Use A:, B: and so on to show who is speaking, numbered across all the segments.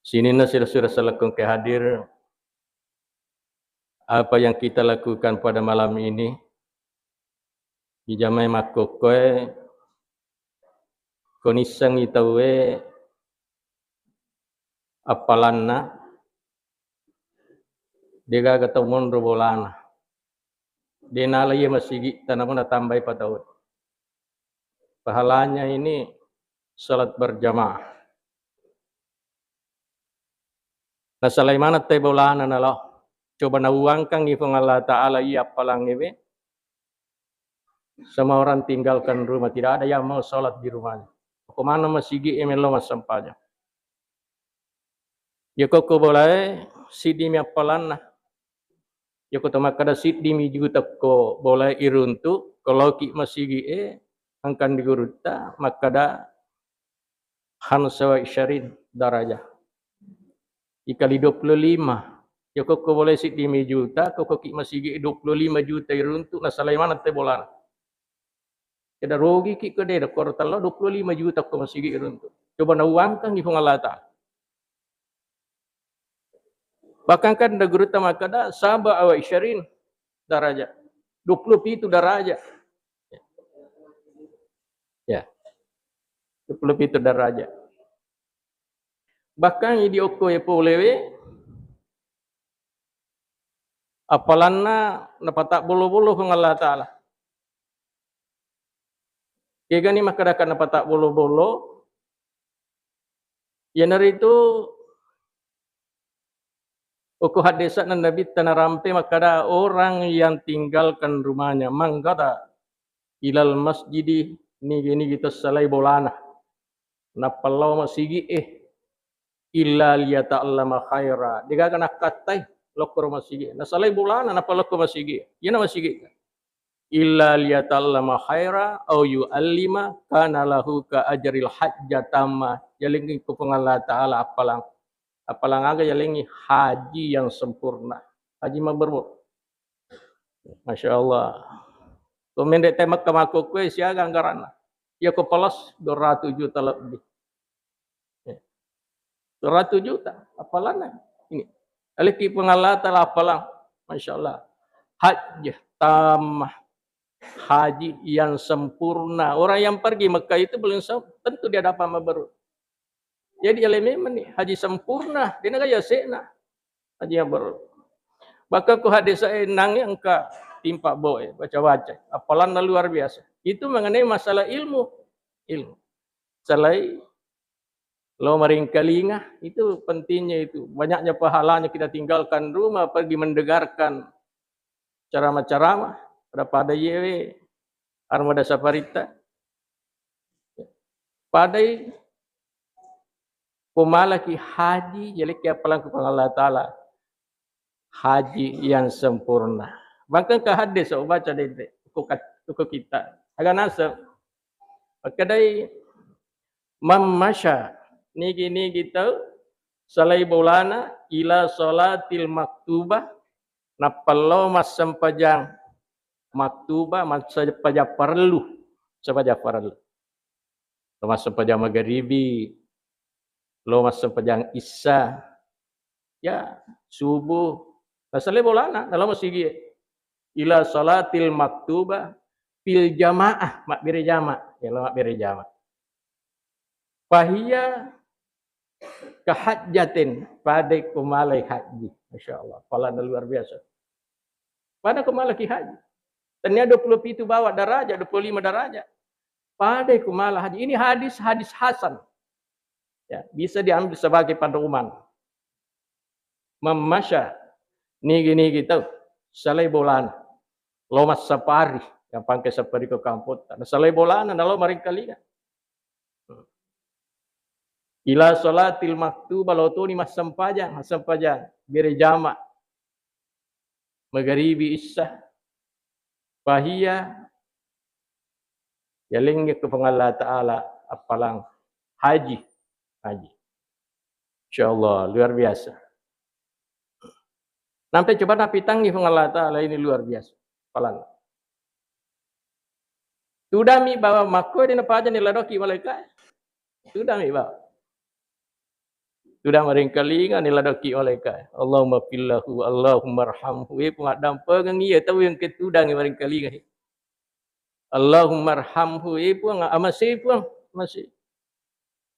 A: Sini na sira-sira salakung ke hadir apa yang kita lakukan pada malam ini di jamai makokoe konisang itawe apalanna dega katamun robolana denala ye masigi tanamuna tambay patawud pahalanya ini salat berjamaah na salaimana te bolana nalo coba nauangkang ifong Allah Ta'ala iya apalang ibe semua orang tinggalkan rumah, tidak ada yang mau sholat di rumahnya. Kemana masigi emelo masampanya. Ya koko boleh sidi mi apalan. Ya kota makada sidi mi juga ko boleh iruntu kalau ki masigi angkan diguruta makada hansawa isyarin daraja. Ikali 25. Ya koko boleh sidi mi juta koko ki masigi 25 juta iruntu na salaimana te bolana. Kada rogi ki kede da kortalo 25 juta ko masigi iruntu. Coba nauangkan di Allah Ta'ala. Bahkan kan negeri tamakada sabah awak isyarin daraja. 27 daraja. Ya. 27 daraja. Bahkan di oko ya polewe apalanna napatak bolo-bolo kung Allah Ta'ala. Kaya gani makadakan napatak bolo-bolo. Yan narito oko hadisa ng Nabi tanarampe makada orang yang tinggalkan rumahnya manggada ilal masjidi ni kita salay bolana napalaw masigi illa liyata'allama khaira diga kana katay lokor masigi nasalay bolana napaloko masigi yan masigi illa liyata'allama khaira aw yu'allima kana lahu ka ajril hajjatama yaling ko Allah Ta'ala apalang aga yalingi haji yang sempurna haji mabrur Masya Allah komendek temak kamako kue siaga anggaran ya ko pelos 200 juta lebih 200 juta apalan ini aliki pengalata apalang Masya Allah haji tamah haji yang sempurna orang yang pergi Mekah itu belum tentu dia dapat mabrur. Jadi memang nih haji sempurna dia nak ya sena haji yang baru. Bahkan ku hadis saya nangnya engka timpa boy baca-baca apalan luar biasa. Itu mengenai masalah ilmu. Salai lo maringkalinga itu pentingnya itu. Banyaknya pahalanya kita tinggalkan rumah pergi mendengarkan ceramah-ceramah pada yewe armada saparita. Padai pemalaki haji jadi ke apalan kepada Allah Ta'ala haji yang sempurna. Bahkan ke hadis saya baca dede kuku kita agak nasab kedai mamasya ni kita salai bolana ila salatil maktubah napallo mas sempajang maktubah mas sempajang perlu mas sempajang maghribi lo masuk pejang isya ya subuh nasalai bolana dalam masigi ila salatil maktubah fil jamaah makbiri jama ya lo makbiri jama fahiya kahajjatin pada kumalai haji masyaallah pahala luar biasa pada kumalai haji ternyata 20 itu bawa darajat 25 darajat pada kumalai haji ini hadis hasan. Ya, bisa diambil sebagai panduan. Memasya ni kita salai bolan. Lomas sapari yang pangke sapari ke kamput. Salai bolan nalo maringkalinga. Ila salatil maktubah lautuni mas sempajang bere jama. Maghribi isya. Fahiya yaling ke Allah Ta'ala apalang haji. InsyaAllah luar biasa. Nanti coba napitang ni Allah Ta'ala ini luar biasa. Palang. Sudah mi bawa makoi di napaja ni ladoki malaikat. Sudah mi bawa. Sudah merengkali kan nila doki malaikat. Allahumma fillahu, Allahumma arhamhu. Pun adam pengen ia tahu yang ketudang merengkali kan. Allahumma arhamhu. Pun masih pun masih.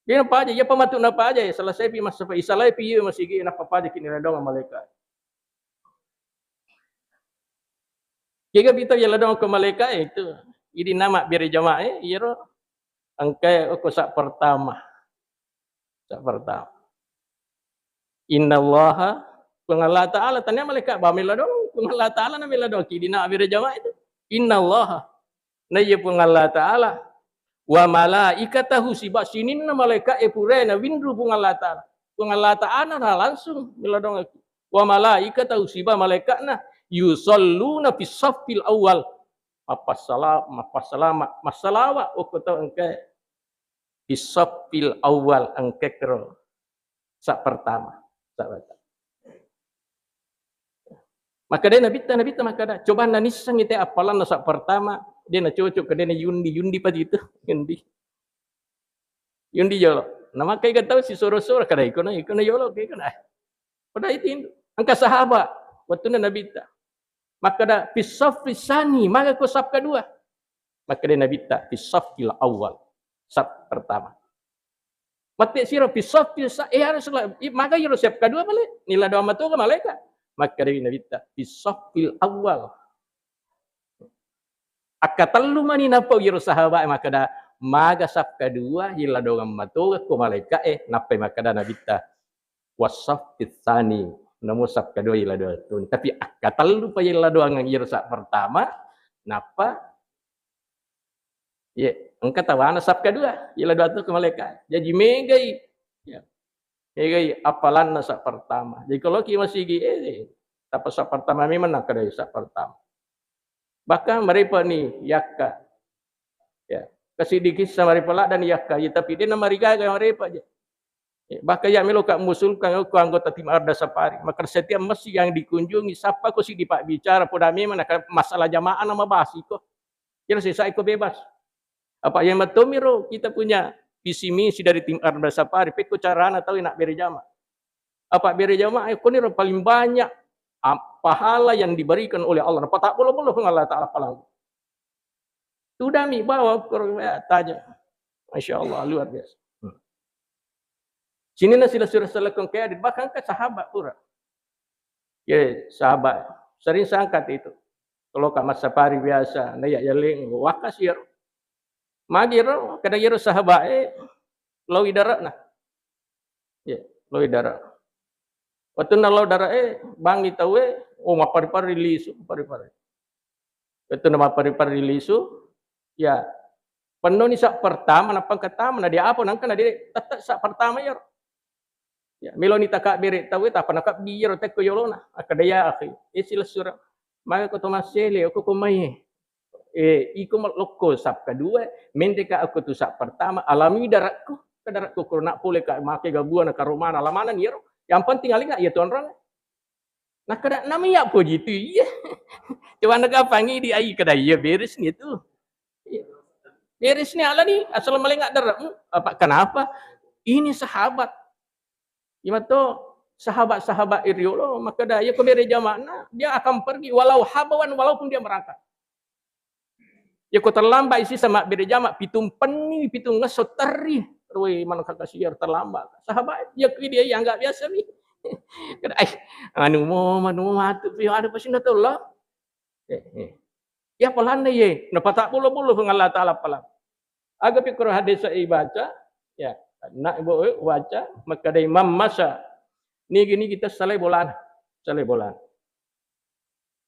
A: Dia apa aja, dia pematuk apa aja ya. Selesai pi masa pi salai pi ia masih gini apa aja kini dong malaikat. Jika kita jalan dong ke malaikat itu, ini nama biar jamaah ya ro. Angkai aku sak pertama. Sak pertama. Innallaha Allah Ta'ala tanya malaikat bamila dong Allah Ta'ala namila dong kidina biar jamaah itu. Innallaha na ye Allah Ta'ala wa malaikatahu sibak sinin na malaikat purena windru Allah Ta'ala. Allah Ta'ala na langsung bila dong wa malaikatahu sibak malaikatna yusalluna fis saffil awal. Apa masalawa aku tahu engke fis saffil awal engke kero sak pertama. Maka dia nabi maka dah coba nanisang itu apalan sak pertama dia nak cocok ke dia yundi pagi itu yundi jolo nama kai tahu si soro-soro kada ikona jolo kai kana pada itu angka sahabat waktu nabi ta maka dah fisafisani maka ko saf kedua maka dia nabi ta fisafil awal saf pertama mati sira fisafil Rasulullah maka yo saf kedua balik nila doa matu ke malaikat maka dia nabi ta fisafil awal akatalu mani napa yero sahabat maka dah maga saf kedua hila doang matu ko malaikat napa maka dah nabi ta wasaf tsani namo saf kedua hila doang tu tapi akatalu pa hila doang yero saf pertama napa ya engka tawana saf kedua hila doang tu ko malaikat jadi megai ya megai apalan saf pertama jadi kalau ki masih apa saf pertama memang nak kada saf pertama. Bahkan mereka ni yakka. Ya, kesidikit sama mereka lah dan yakka. Ya, tapi dia nama riga yang mereka aja. Ya, bahkan yang melo kak musulkan aku anggota tim Arda Safari. Maka setiap masjid yang dikunjungi siapa kau si dipak bicara pada memang masalah jamaah nama bahas iko. Kira saya iko bebas. Apa yang betul miro kita punya visi misi dari tim Arda Safari. Peko carana tahu nak beri jamaah. Apa beri jamaah? Kau ni paling banyak pahala yang diberikan oleh Allah. Apa tak boleh Allah Ta'ala pahala. Sudah mi bawa tanya. Masya Allah luar biasa. Sini nasi sila selekong kaya bahkan ke sahabat pura. Ya sahabat sering sangkat itu. Kalau kat masa pari biasa, nayak jaling wakas ya. Magiro kada yero sahabat lau idarat nah. Ya, lau idarat. Waktu nalau darah bang itawe mapari-pari lisu pari-pari. Waktu nama pari-pari lisu ya penuh ni sak pertama napa ketama na dia apa nang kana dia tetap sak pertama ya. Ya milo ni takak beret tawe tak panakap biar tek ko yolona akadaya akhi. Sila surah. Maka ko tomasele ko kumai. Iko maloko sak kedua mendeka aku tu sak pertama alami daratku kadaratku kurna pole ka make gabuan ka romana lamanan ya. Yang penting kali enggak ya tuan orang. Nah kada namanya apa gitu ya. Cuman nak panggil di ai kada ya beres ni tu. Beres ni ala ni asal melengak darah. Apa kenapa? Ini sahabat. Ima tu sahabat-sahabat iriolo maka dah ya ko bere jamaah dia akan pergi walau habawan walaupun dia merangkak. Ya ko terlambat isi sama bere jamaah pitung peni pitung ngesotari. Rui mana kasiar terlambat. Sahabat dia dia yang enggak biasa ni. Anu matu pi ada pasti nak tahu lah. Ya pelan ye. Napa tak bulu-bulu Allah Taala pelan. Aga pikir hadis saya baca ya. Nak ibu baca maka ada Imam Masa. Ni gini kita salai bolan.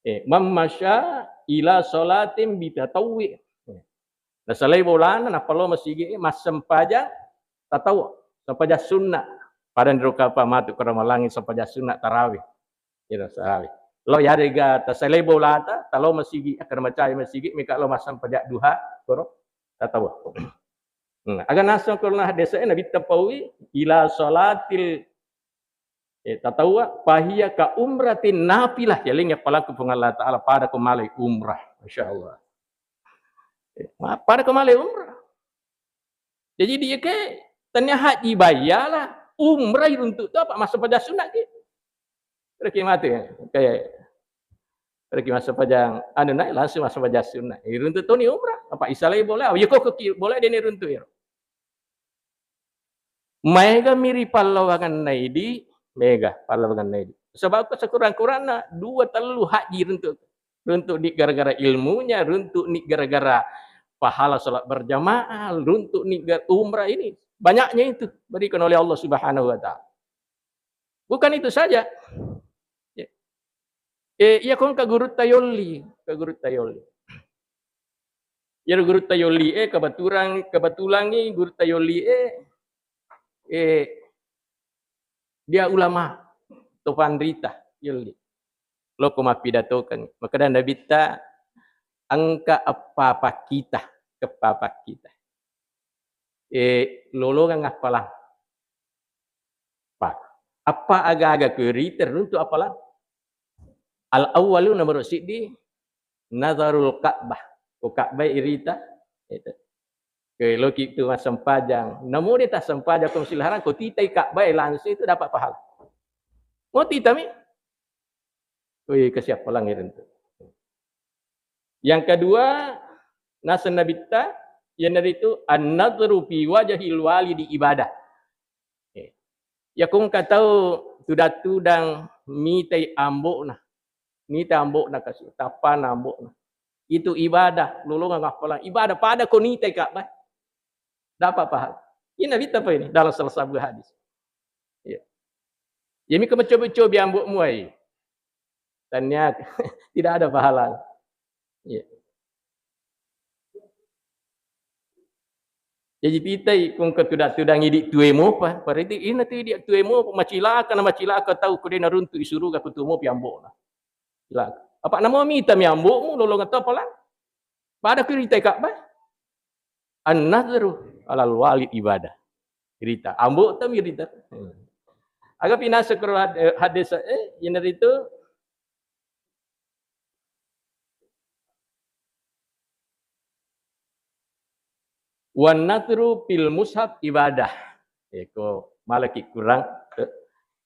A: Imam Masa ila salatin bitatawwi. Nah salai bolan na perlu masih masam paja tak tahu sampai sunnah pada neruka apa matu kerana langit sampai sunnah tarawih ya tarawih lo ya rega tasalai bolata kalau masih akan macai masih mika lo masam pada duha koro tak tahu agar nasam kerana desa nabi tapawi ila salatil tak tahu pahiya ka umratin nafilah jaling ya palaku Allah Taala pada kemalai umrah masyaallah pada kemalai umrah jadi dia ke tanya haji bayarlah. umrah runtuk tu apa masa pada sunat ke? Reki mati kayak reki masa pajang anu naik langsung masa pada sunat. Runtuk tu ni umrah. Apa isalai boleh? Ya kok boleh dia ni runtuk ya. Mega miri palawangan naidi, mega palawangan naidi. Sebab aku sekurang-kurangnya 2-3 haji runtuk ni gara-gara ilmunya, runtuk ni gara-gara pahala salat berjamaah, runtuk ni umrah ini. Banyaknya itu berikan oleh Allah Subhanahu wa taala. Bukan itu saja. Ya kon ka guru tayoli. Ya guru tayoli kebetulan ni guru tayoli dia ulama Tofan Rita yoli. Lo ko mapidatokan. Maka dan Nabi ta angka apa kita kepapa kita. Lolongan apalah. Pak. Apa agak-agak keri teruntuk apalah. Al-awwalu nomor sidi nazarul Ka'bah. Ko Ka'bah irita itu. Ke lo kitu sempajang. Namun dia tak sempajang ko silaran ko titai Ka'bah langsung itu dapat pahala. Mau titami? Oi kesiap pulang itu. Yang kedua nasan nabita yang dari itu an-nadru fi wajhil walidi ibadah. Ya kung katau tudang mitai ambok nah. Nita ambok nak kasih tapan ambok nah. Itu ibadah, lolongan ngapalan ibadah pada ko nitai Ka'bah. Dapat pahala. Ini Nabi apa ini dalam salah satu hadis. Ya. Jadi kau mencoba-coba ambok muai. Tanya tidak ada pahala. Ya. Jadi kita kung ketudang idik tuemo pa. Pariti ina tu idik tuemo macilaka tahu ko dia naruntu isuru ka kutumo pi ambok nah. Apa nama mita mi ambok mu lolong atau apa lah? Pada cerita Ka'bah. An-nadru alal walid ibadah. Cerita ambok tu mi cerita. Agak pinasa ke hadis yang dari itu wan nadru fil mushaf ibadah. Eko malaki kurang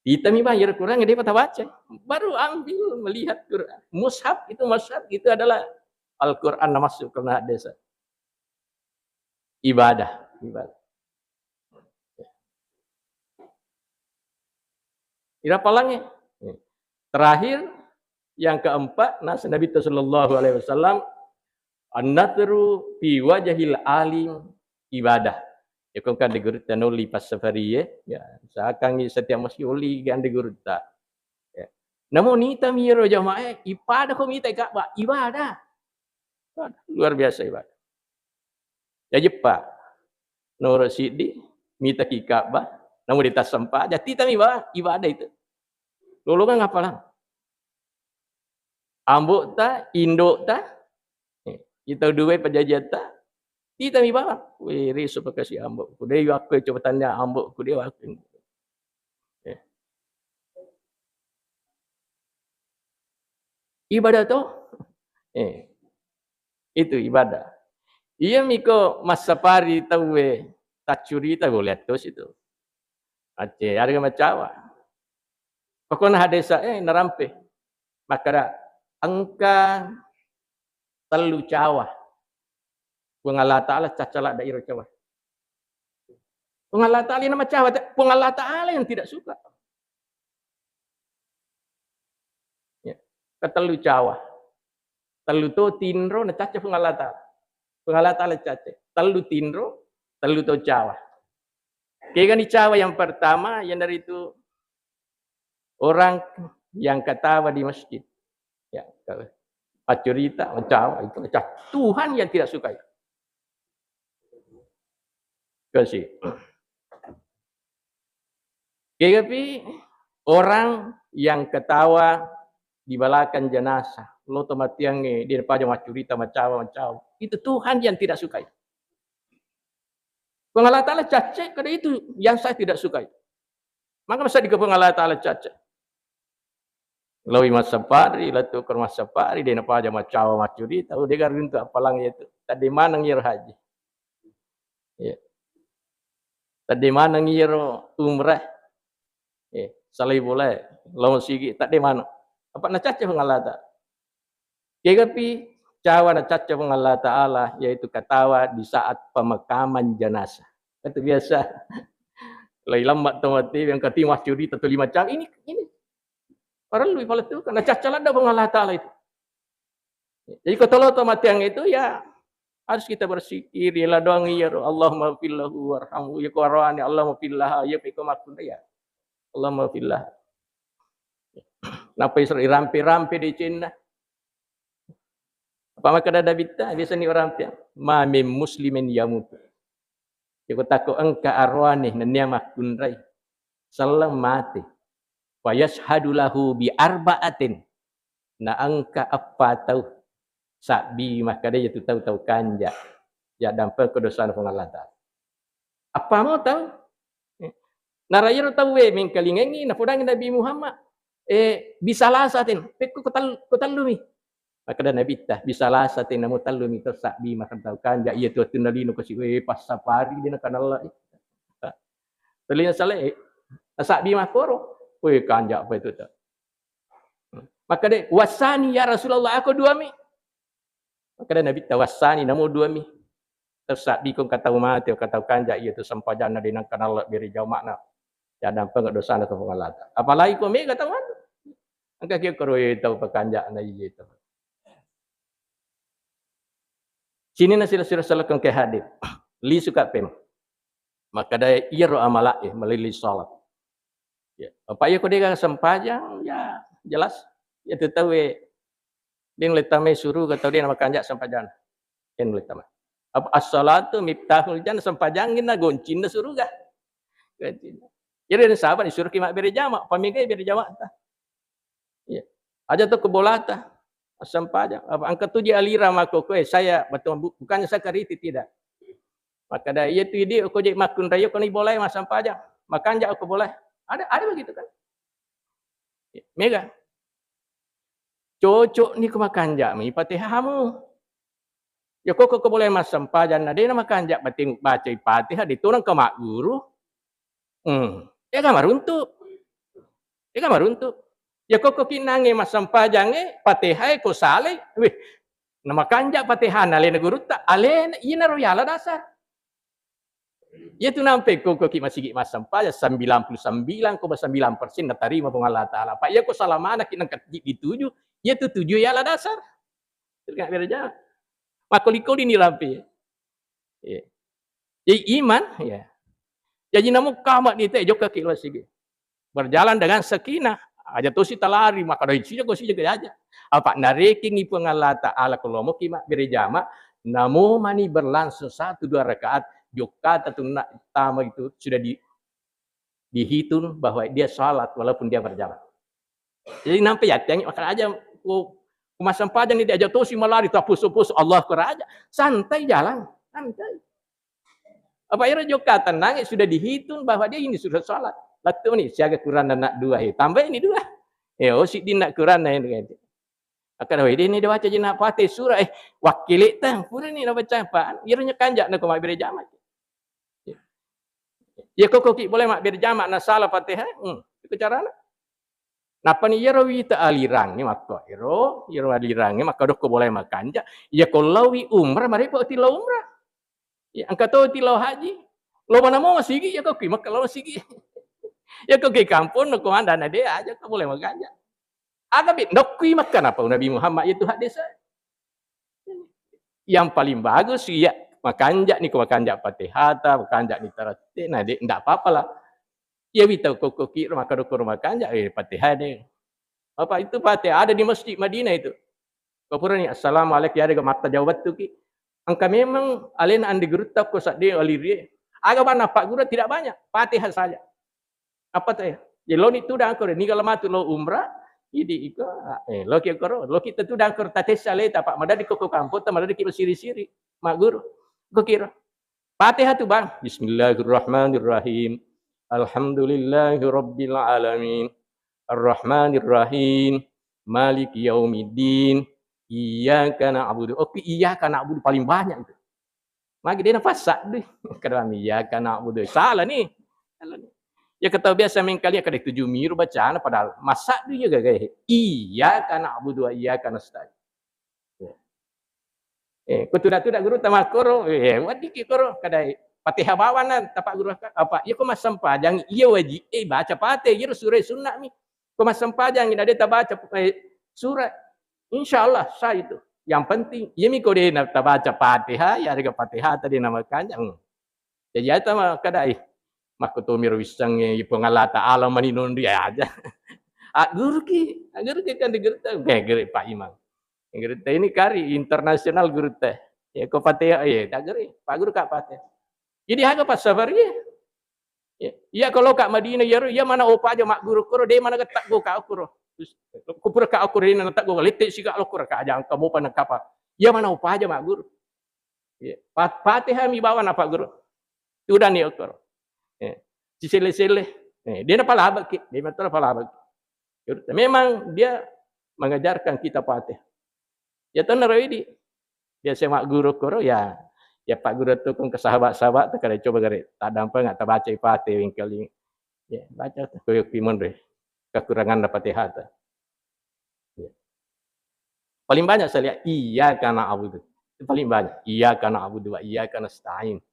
A: kita mi bayar kurang dia patah baca. Baru ambil melihat Quran. Mushaf itu adalah Al-Quran masuk ke desa. Ibadah. Ira palangnya. Terakhir yang keempat nas Nabi sallallahu alaihi wasallam an-nadru fi wajhil alim ibadah. Ya kan digurut nuli pas safari ya. Seakan setiap masih uli gan digurut tak. Ya. Namun ni tamiro jamaah ibadah ko mita Ka'bah ibadah. Luar biasa ibadah. Ya jepa. Nora sidi mita ki Ka'bah namun ditas sempat jadi tami ibadah itu. Lolongan ngapalan? Ambok ta, indok ta. Kita dua penjajian ta. Kita mi bawa. Weh, reso pakasi ambok. Ku dia aku coba tanya ambok ku dia aku. Ibadah tu. Itu ibadah. Ia miko masa pari tahu tak curita boleh terus itu. Aceh harga macawa. Pokoknya hadisa narampe. Maka angka telu cawa. Pengalah Ta'ala cacalak daerah cawa. Pengalah Ta'ala nama cawa. Pengalah Ta'ala yang tidak suka. Ya. Ketelu cawa. Telu tu tinro na caca pengalah Ta'ala. Pengalah Ta'ala caca. Telu tinro, telu tu cawa. Kaya ni cawa yang pertama yang dari itu orang yang ketawa di masjid. Ya, cerita cawa itu Tuhan yang tidak suka itu. Kasih. Tapi orang yang ketawa di belakang jenazah, lo tematiang di depan cerita macawa. Itu Tuhan yang tidak suka itu. Pengalah Ta'ala cacat karena itu yang saya tidak suka itu. Maka masa di pengalah Ta'ala cacat. Lawi masa pari, latu ke masa pari, dia napa aja macawa cerita, dia garin tu apalang itu. Tadi mana ngir haji. Ya. Tadi mana ngiro umrah Salai boleh. Lawan sigi tak de mana. Apa nak caca dengan Allah Ta'ala. Kegapi cawa nak caca dengan Allah Ta'ala yaitu katawa di saat pemakaman jenazah. Itu biasa. Lai lambat mati yang katimah curi tentu 5 jam ini. Orang lebih pada tu karena caca ada dengan Allah Ta'ala itu. Jadi kalau mati yang itu ya harus kita bersikir ya doang ya Allahumma fillahu warhamhu ya qarani Allahumma fillah ya fikum akun ya. Allahumma fillah. Napa isra rampe-rampe di Cina. Apa maka ada bita biasa ni orang rampe. Ma min muslimin yamut. Ya ko takut engka arwani nanya makun rai. Salam mati. Wa yashhadu lahu bi arba'atin. Na angka apa tahu sabi maka dia tu tahu kanja. Ya dampak kedosaan Allah Ta'ala. Apa mau tahu? Narayar tahu min kalingengi na pudang Nabi Muhammad. Bisa lasatin. Peku kotalumi. Maka dah Nabi tah bisa lasatin namu talumi tersabi maka tahu kanja. Ia tu tunalino kasi pas safari dia nak Allah. Telina saleh. Sabi makoro. Kanja apa itu tu. Maka dia wasani ya Rasulullah aku 2 mi. Maka dah Nabi tawasani namu 2 mi. Tersabi kong kata umat atau kata kanja ia tu sampajan na dinang kanal beri jauh makna. Jangan pengak dosa na kau pengalata. Apalagi kau mega tahu mana? Angka kau keroi tahu pekanja na ia tu. Sini na sila salakan ke hadis. Li suka pem. Maka dah ia ro amala melalui salat. Ya, apa ia kau dia sampajang ya jelas. Ya tu tahu dia letame suruh kata dia nama kanja sampajan. Yang letame. Apa as-salatu miftahul jannah sampajangin na goncin na surga. Goncin. Jadi ada sahabat disuruh kimak beri jamak, pamigai beri jamak tah. Ya. Aja tu kebolata. Sampajang. Apa angkat tu dia alira mako saya betul bukannya saya kariti tidak. Maka dah ia tu dia aku jadi makun raya kau ni boleh mas sampajang. Makan jak aku boleh. Ada begitu kan. Ya. Mega. Cocok ni ke makan jak mi Fatihahmu. Ya kau boleh mas sampajang ada nama makan jak bating baca Fatihah diturun ke mak guru. Ya kan maruntuk. Ya kok kinange mas sampajange Fatihah ko sale. Weh. Nama kanjak Fatihah na le guru tak ale ina royala dasar. Ya tu nampe kok masih mas sampajang 99,9% na tarima pong Allah Taala. Pak ya ko salamana kinang dituju, ya tu tuju ya la dasar. Enggak bereja. Makoli ni rampe. Ya. Jadi iman ya. Jadi namu kamat ni teh joka kilo sige. Berjalan dengan sakinah. Aja tu si talari maka dari sini kau si jaga aja. Apa nareking ipu Allah Ta'ala kalau mau kimak berjamaah, namu mani berlangsung 1-2 rakaat joka tu nak tama itu sudah dihitung bahwa dia salat walaupun dia berjamaah. Jadi nampak ya tengok makan aja masam padang ni dia aja tu si malari tapus-tapus Allah keraja. Santai jalan, santai. Apa ira joka tenang sudah dihitung bahwa dia ini sudah salat. Latu ni siaga Quran nak 2 tambah ini 2. Si din nak Quran ni dengan dia. Akan dia ni dia baca je nak Fatih surah wakilik tang pura ni nak baca apa? Iranya kanjak nak mak beri jamak. Ya kok boleh mak beri jamak nak salah Fatihah? Itu cara nak. Napa ni iro wi ta alirang ni maka iro alirang ni maka dok boleh mak kanjak. Ya kalau wi umrah mari po ti umrah. Ya angkat tu ti haji. Lo mana mau sigi ya kok maka lo sigi. Ya kau ke kampung nak komandan dia aja kau boleh makan aja. Agak bit nak kui makan apa Nabi Muhammad itu hadis. Yang paling bagus ya makan jak ni kau makan jak Fatihah, makan jak ni taratik, nah dia tidak apa-apa lah. Ya kita kau kira makan kau makan jak Fatihah ni. Apa itu Fatihah ada di Masjid Madinah itu. Kau pura ni assalamualaikum ya ada mata jawab tu ki. Angka memang alena andi gerutap kau sadde alirie. Agak mana Pak Guru tidak banyak, Fatihah saja. Apa teh? Ya lo ni tu dah angkor ni kalau matu lo umrah, ini iko lo kita tu dah angkor tates sale tak pak madad di koko kampung tak madad di siri-siri mak guru. Kau kira Fatihah tu bang. Bismillahirrahmanirrahim. Alhamdulillahirabbil alamin. Arrahmanirrahim. Maliki yaumiddin. Iyyaka na'budu. Okey, iyyaka na'budu paling banyak itu. Magi dia nafas sak deh. Kadang iyyaka na'budu. Salah ni. Ya kata biasa main kali kada 7 miru bacaan padahal masak dia juga gaya. Iyyaka na'budu wa iyyaka nasta'in. Ko tudak-tudak guru tamakoro, wadi ki koro kadai Fatihah bawanan tapak guru apa? Ya ko masam pajang iya wajib baca Fatihah ya surah sunnah mi. Ko masam pajang ina dia baca surat. Insyaallah sah itu. Yang penting ya mi ko dia nak baca Fatihah ya ada Fatihah tadi nama kanjang. Jadi eta mah kadai mako to miro wisang pengala taala maninun dia aja. Guru ki kan guru Pak Imam. Guru teh ini kari internasional guru teh. Ya ko Fatihah tak geri. Pak guru kak Fatihah. Jadi haga pas safar ya. Ya kalau kak Madinah ya mana opa aja mak guru kuro dia mana ketak go kak kuro. Kupur kak kuro ini letak go litik sih kak lo kuro kak ajang kamu pana kapa. Ya mana opa aja mak guru. Ya. Fatihah mi bawa apa guru. Sudah nih kuro. Sile-sile. Dia nak palabak ki. Dia betul palabak. Memang dia mengajarkan kita Fatihah. Ya tanah ini dia semak guru koro ya Pak guru tu kong ke sahabat-sahabat tu kada coba gare tak dampa ngat tak baca Fatihah wingkali ya baca tu koyo pimun re kekurangan Fatihah tu ya. Paling banyak saya lihat iyyaka na'budu itu paling banyak iyyaka na'budu wa iyyaka nasta'in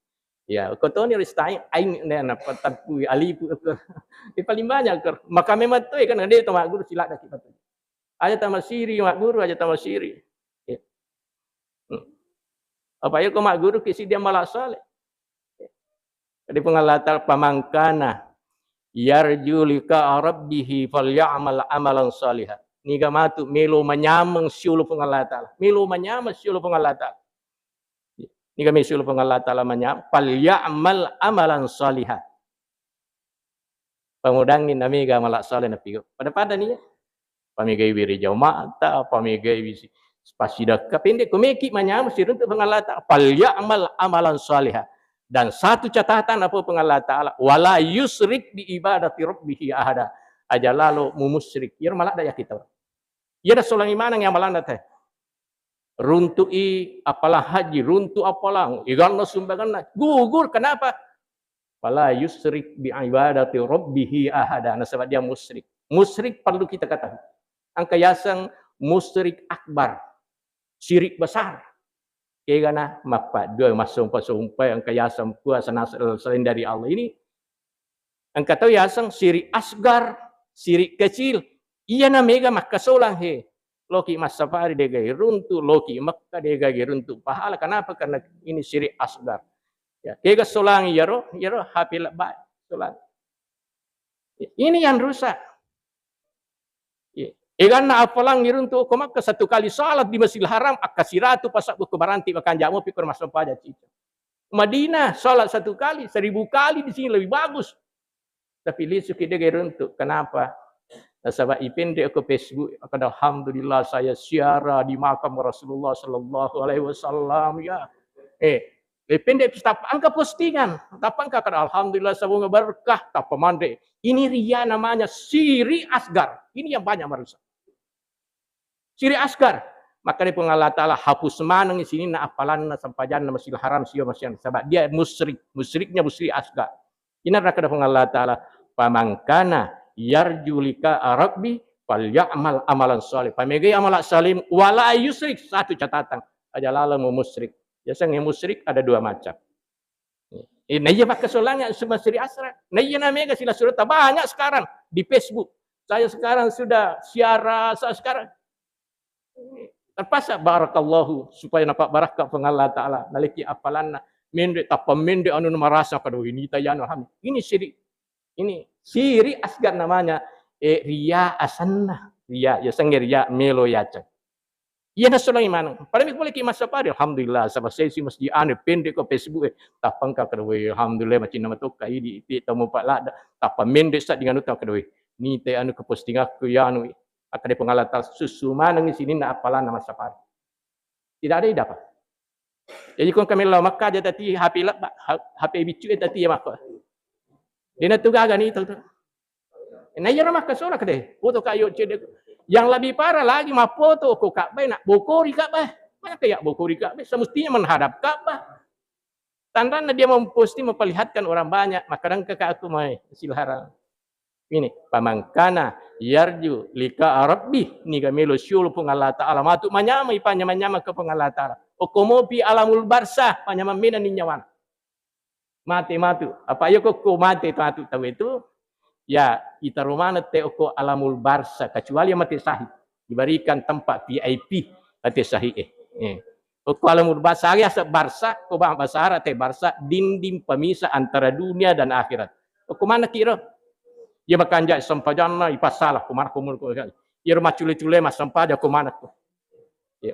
A: ya ko to ni nasta'in ain ne na patatku alif itu paling banyak maka memang tu kan dia tu mak guru silat dak kita aja tamasiri mak guru aja tamasiri apa ya ko mak guru kisi dia malah saleh. Jadi pengalatal pamangkana yarju lika rabbih falyamal amalan salihah. Niga matu melo manyamang siulu pengalatal. Melo manyamang siulu pengalatal. Niga me siulu pengalatal manyam falyamal amalan salihah. Pangudangin namiga malak saleh na pigo. Pada ni pamigay wiri jamaah ta pamigay wisi pasida kapendek kumeki manyam sirun tu pengalata falyamal amalan salihah dan satu catatan apa pengalata taala wala yusrik bi ibadati rabbih ahada aja lalu musyrik ya malak daya kita ya da solang imanang yang malanda teh runtui apalah haji runtu apalah iganna sumbangan gugur kenapa wala yusrik bi ibadati rabbih ahada nah sebab dia musyrik perlu kita katakan angka yasang musyrik akbar syirik besar. Kaya na mapat dua masumpai ang kayasang kuasa selain dari Allah ini. Ang kataw yasang syirik asgar, syirik kecil. Iya na mega makasolang he. Loki masafari degay runtu, loki makka degay runtu. Pahala kenapa? Karena ini syirik asgar. Ya, kaya solang yaro hapil ba solang. Ini yang rusak. Na apalang niruntu ko makka satu kali salat di Masjidil Haram akasiratu pasak ko baranti makan jamu pikir masuk paja cica. Madinah salat satu kali 1000 kali di sini lebih bagus. Tapi lisu kita geruntu. Kenapa? Nah, sebab ipende ke Facebook akan alhamdulillah saya siara di makam Rasulullah sallallahu alaihi wasallam ya. Ipende staf angka postingan. Tapi angka kan alhamdulillah semoga berkah tak pemande. Ini ria namanya siri asgar. Ini yang banyak merusak. Siri asgar. Maka dia pengalah ta'ala hapus manang di sini na apalan na sampajan na Masjidil Haram siya masyan. Sebab dia musyrik. Musyriknya musyrik asgar. Ini adalah kata pengalah ta'ala. Pamangkana yarjulika rabbi fal ya'mal amalan salih. Pamegay amalan salim wala yusrik. Satu catatan. Ajalala mu musyrik. Biasanya musyrik ada dua macam. Naya pakai solangnya semua siri asrar. Naya namanya sila surat banyak sekarang di Facebook. Saya sekarang sudah siara sekarang. Terpaksa barakallahu supaya nampak barakah pengalah ta'ala. Naliki apalanna. Mende tapa mende anu merasa kado ini tayano ham. Ini syirik. Ini syirik asgar namanya. Ria asanna. Ria ya sangir ria melo yacan. Iya na solang iman. Pada mik boleh ki masa pare alhamdulillah sama sesi masjid ane pendek ko Facebook tapang ka kado alhamdulillah macam nama tu kai di temu pak la tapa mende sat dengan utak kado ni te anu ke posting aku ya anu akade pengalatan susu manang di sini na apalan nama sapar. Tidak ada dapat. Jadi kon kami law Makkah dia tadi HP bicu tadi ya Makkah. Dia nak tugaga ni tu. Nah ya Makkah sorak deh. Foto kayu cedek. Yang lebih parah lagi mah foto ko Ka'bah nak bokori Ka'bah. Mana kayak bokori Ka'bah semestinya menghadap Ka'bah. Tandanya dia memposting memperlihatkan orang banyak, maka kadang kakak aku mai Masjidil Haram. Ini pamangkana yarju lika rabbih ni gamelo syul pung Allah Taala matu manyama ipanya manyama ke pung Allah Taala. Okomopi alamul barsah panyama mina ni nyawan. Mati matu. Apa yo ko mati tu tahu itu? Ya kita rumana te oko alamul barsah kecuali mati sahih diberikan tempat VIP mati sahih Oko alamul barsah ya barsah ko bahasa Arab te barsah dinding pemisah antara dunia dan akhirat. Oko mana kira? Ia makan jat sampajana ipasalah kumar kumur ko. Ia rumah cule-cule mas sampaja kumana ko.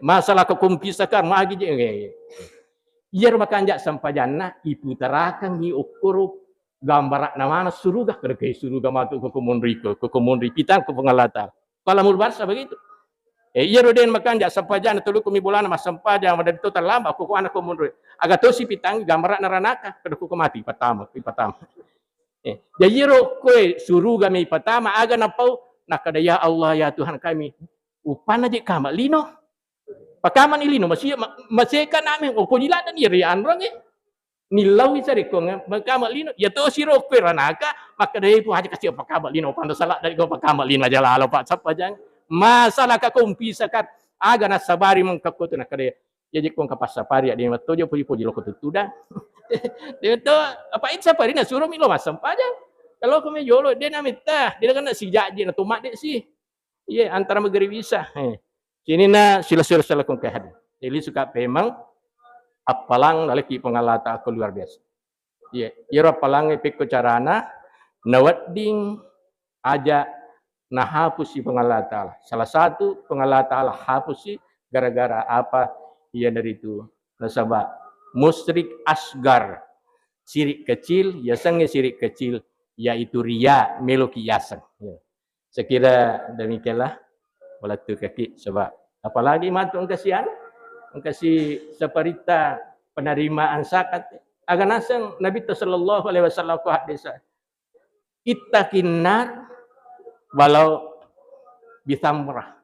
A: Masalah ko kumpisakar magi je. Ia rumah kanjak sampajana iputarakan ni ukur gambar nama surga kerja surga matu ke kumunri pitang ke pengalatan. Kalau mulbarsa begitu. Ia roden makan jak sampajana tulu kumi bulan mas sampaja ada itu terlambat aku anak kumunri. Agak tu si pitang gambar naranaka kerja ku mati pertama. Jadi ro koe surga mi pertama aga napau nakada ya Allah ya Tuhan kami upana je kama lino pakaman ilino masih kan amin o pujila dan iri anrang nilau isari ko makama lino ya to si ro koe ranaka maka dai pu haja kasih pakama lino pando salah dari ko pakama lino aja lalo pak sapajang masalah ka kumpisa kan aga na sabari mengkakutu nakada jadi ko kapasapari dia matojo puji-puji lo kutuda dia tu apa itu sapari na suruh milo masam pajang kalau kami jolo dia na minta dia kan si jaji na tumak dia si iya antara magari bisa sini na sila-sila kong kahad jadi suka memang apalang nalaki pengalata aku luar biasa iya ira palang epik carana nawadding aja nah hapus si pengalata salah satu pengalata Allah hapus si gara-gara apa iya dari itu nasabah musyrik asgar sirik kecil yasangnya sirik kecil yaitu riya meloki yasan sekira demikianlah walatu kaki sebab apalagi matu engkasian engkasi seperita penerimaan zakat agan asang Nabi sallallahu alaihi wasallam ku hadis ittaqinar walau bisamrah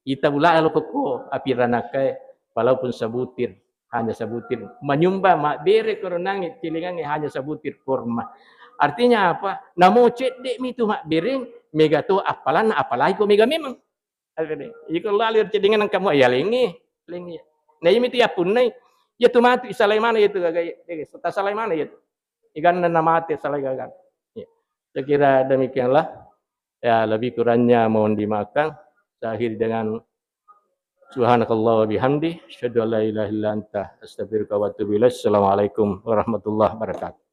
A: ita bula aloko api ranaka walaupun sebutir hanya sebutir menyumbah mak bere koronangit cilingan hanya sebutir kurma artinya apa namo cedek mi tu mak bering mega tu apalan apalagi ko mega memang jika lalir cilingan kamu ya lengi nah ini tu ya punai ya tu mati salai mana itu gagai serta salai mana itu ikan nama mati salai gagal saya kira demikianlah ya lebih kurangnya mohon dimaafkan saya akhiri dengan Subhanakallah wa bihamdi, asyhadu an la ilaha illa anta, astaghfiruka wa atubu ilaik. Assalamualaikum warahmatullahi wabarakatuh.